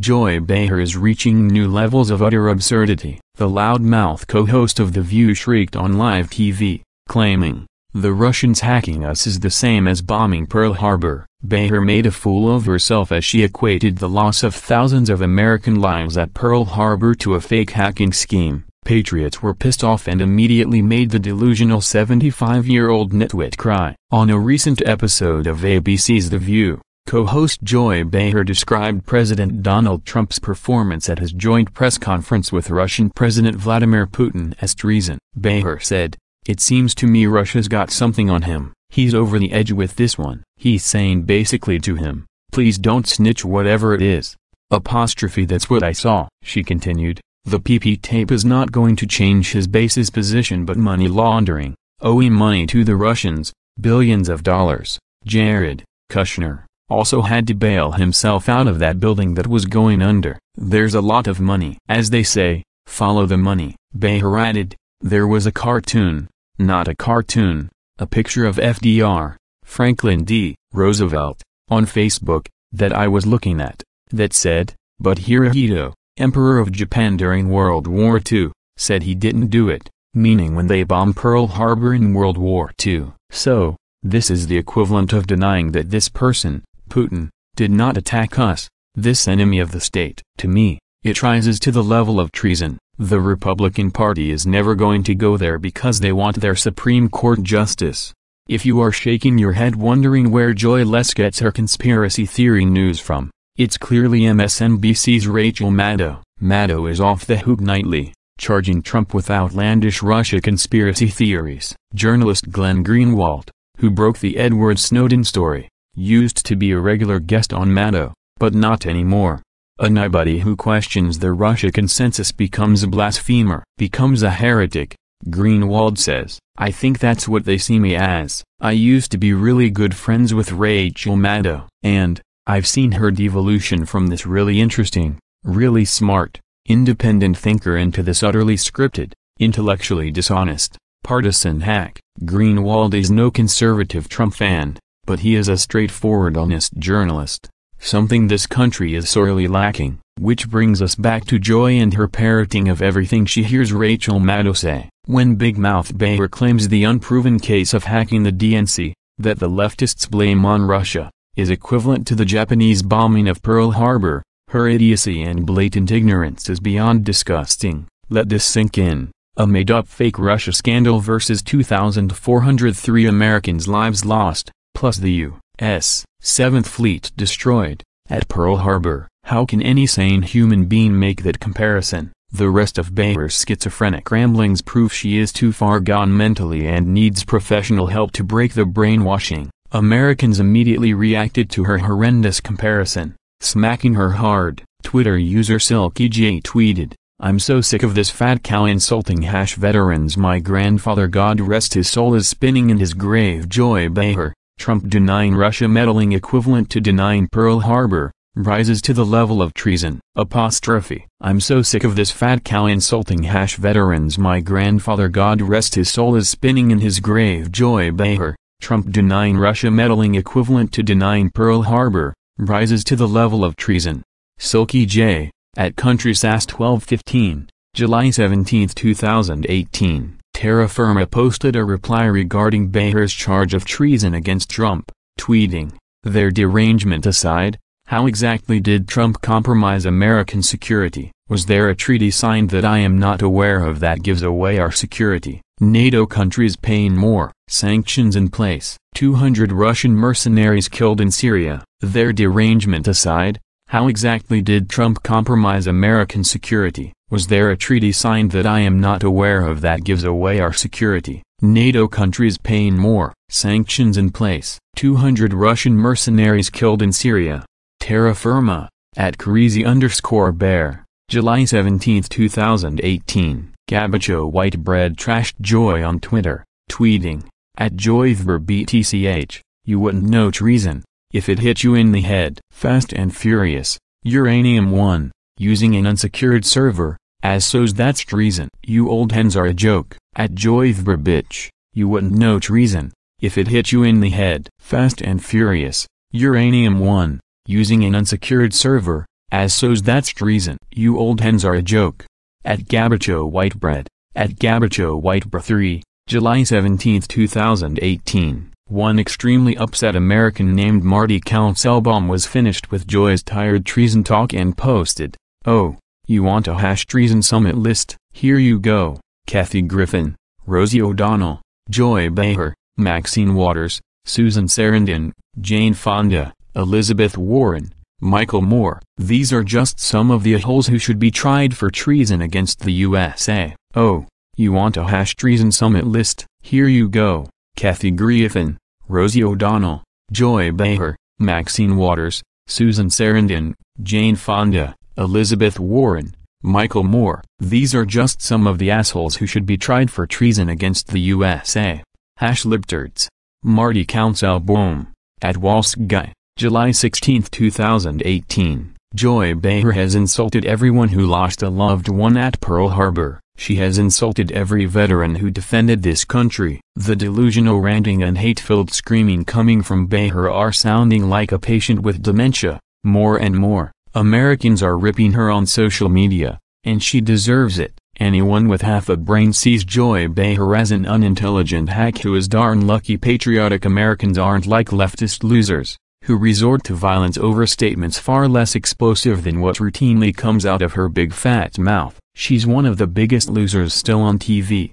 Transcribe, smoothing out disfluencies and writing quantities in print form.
Joy Behar is reaching new levels of utter absurdity. The loudmouth co-host of The View shrieked on live TV, claiming, "The Russians hacking us is the same as bombing Pearl Harbor." Behar made a fool of herself as she equated the loss of thousands of American lives at Pearl Harbor to a fake hacking scheme. Patriots were pissed off and immediately made the delusional 75-year-old nitwit cry. On a recent episode of ABC's The View, co-host Joy Behar described President Donald Trump's performance at his joint press conference with Russian President Vladimir Putin as treason. Behar said, "It seems to me Russia's got something on him. He's over the edge with this one. He's saying basically to him, please don't snitch whatever it is. Apostrophe that's what I saw." She continued, "The PP tape is not going to change his base's position but money laundering, owing money to the Russians, billions of dollars." Jared Kushner also had to bail himself out of that building that was going under. "There's a lot of money. As they say, follow the money." Behar added, "There was a cartoon, not a cartoon, a picture of FDR, Franklin D. Roosevelt, on Facebook, that I was looking at, that said, but Hirohito, Emperor of Japan during World War II, said he didn't do it, meaning when they bombed Pearl Harbor in World War II. So, this is the equivalent of denying that this person, Putin, did not attack us, this enemy of the state. To me, it rises to the level of treason. The Republican Party is never going to go there because they want their Supreme Court justice. If you are shaking your head wondering where Joy gets her conspiracy theory news from, it's clearly MSNBC's Rachel Maddow. Maddow is off the hook nightly, charging Trump with outlandish Russia conspiracy theories. Journalist Glenn Greenwald, who broke the Edward Snowden story, used to be a regular guest on Maddow, but not anymore. Anybody who questions the Russia consensus becomes a blasphemer, becomes a heretic, Greenwald says. I think that's what they see me as. I used to be really good friends with Rachel Maddow, and I've seen her devolution from this really interesting, really smart, independent thinker into this utterly scripted, intellectually dishonest, partisan hack. Greenwald is no conservative Trump fan, but he is a straightforward honest journalist. Something this country is sorely lacking. Which brings us back to Joy and her parroting of everything she hears Rachel Maddow say. When Big Mouth Behar claims the unproven case of hacking the DNC, that the leftists blame on Russia, is equivalent to the Japanese bombing of Pearl Harbor, her idiocy and blatant ignorance is beyond disgusting. Let this sink in. A made-up fake Russia scandal versus 2,403 Americans' lives lost, plus the U.S. 7th Fleet destroyed, at Pearl Harbor. How can any sane human being make that comparison? The rest of Behar's schizophrenic ramblings prove she is too far gone mentally and needs professional help to break the brainwashing. Americans immediately reacted to her horrendous comparison, smacking her hard. Twitter user SilkyJ tweeted, "I'm so sick of this fat cow insulting veterans. My grandfather, God rest his soul, is spinning in his grave." Joy Behar, Trump denying Russia meddling equivalent to denying Pearl Harbor, rises to the level of treason. Apostrophe. "I'm so sick of this fat cow insulting veterans. My grandfather, God rest his soul, is spinning in his grave." Joy Behar, Trump denying Russia meddling equivalent to denying Pearl Harbor, rises to the level of treason. Silky J, at CountrySass 1215, July 17, 2018. Terra Firma posted a reply regarding Behar's charge of treason against Trump, tweeting, "Their derangement aside, how exactly did Trump compromise American security? Was there a treaty signed that I am not aware of that gives away our security? NATO countries paying more, sanctions in place, 200 Russian mercenaries killed in Syria. Their derangement aside, how exactly did Trump compromise American security? Was there a treaty signed that I am not aware of that gives away our security? NATO countries paying more, sanctions in place, 200 Russian mercenaries killed in Syria." Terra Firma, at crazy_bear, July 17, 2018. Gabacho Whitebread trashed Joy on Twitter, tweeting, at JoyBTCH, "You wouldn't know treason, if it hit you in the head." Fast and Furious, Uranium 1, using an unsecured server, as so's that's treason. "You old hens are a joke." At JoyBitch, "You wouldn't know treason, if it hit you in the head." Fast and Furious, Uranium 1, using an unsecured server, As so's that's treason. You old hens are a joke. At Gabacho Whitebread. At Gabacho Whitebread 3, July 17, 2018. One extremely upset American named Marty Counselbaum was finished with Joy's tired treason talk and posted, "Oh, you want a #treason summit list? Here you go. Kathy Griffin, Rosie O'Donnell, Joy Behar, Maxine Waters, Susan Sarandon, Jane Fonda, Elizabeth Warren, Michael Moore. These are just some of the a-holes who should be tried for treason against the USA. Oh, you want a #treason summit list? Here you go. Kathy Griffin, Rosie O'Donnell, Joy Behar, Maxine Waters, Susan Sarandon, Jane Fonda, Elizabeth Warren, Michael Moore. These are just some of the assholes who should be tried for treason against the USA. #libtards. Marty Counselbaum. At Walsguy, July 16, 2018. Joy Behar has insulted everyone who lost a loved one at Pearl Harbor. She has insulted every veteran who defended this country. The delusional ranting and hate-filled screaming coming from Behar are sounding like a patient with dementia. More and more Americans are ripping her on social media, and she deserves it. Anyone with half a brain sees Joy Behar as an unintelligent hack who is darn lucky patriotic Americans aren't like leftist losers, who resort to violence over statements far less explosive than what routinely comes out of her big fat mouth. She's one of the biggest losers still on TV.